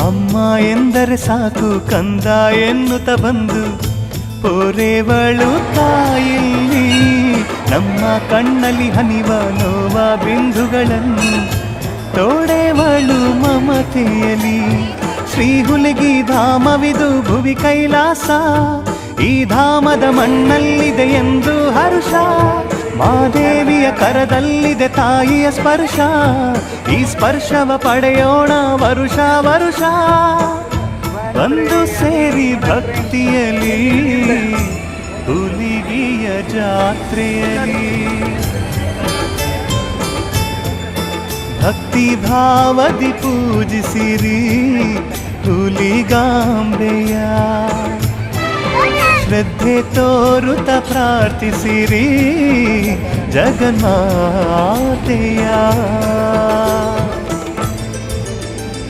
ಅಮ್ಮ ಎಂದರೆ ಸಾಕು ಕಂದ ಎನ್ನುತ್ತ ಬಂದು ಪೋರೆವಳು ತಾಯಿಲ್ಲಿ ನಮ್ಮ ಕಣ್ಣಲ್ಲಿ ಹನಿವ ನೋವ ಬಿಂದುಗಳನ್ನು ತೋಡೆವಳು ಮಮತೆಯಲಿ. ಶ್ರೀ ಹುಲಿಗಿ ಧಾಮವಿದು ಭುವಿ ಕೈಲಾಸ, ಈ ಧಾಮದ ಮಣ್ಣಲ್ಲಿದೆ ಎಂದು ಹರ್ಷ. ಮಾದೇವಿಯ ಕರದಲ್ಲಿದೆ ತಾಯಿಯ ಸ್ಪರ್ಶ, ಈ ಸ್ಪರ್ಶವ ಪಡೆಯೋಣ ವರುಷ ವರುಷ. ಒಂದು ಸೇರಿ ಭಕ್ತಿಯಲಿ ಹುಲಿಗಿಯ ಜಾತ್ರೆಯಲಿ, ಭಕ್ತಿ ಭಾವದಿ ಪೂಜಿಸಿರಿ ಹುಲಿಗಾಂಬೆಯ. ಶ್ರದ್ಧೆ ತೋರುತ ಪ್ರಾರ್ಥಿಸಿರಿ ಜಗನ್ಮಾತೆಯ.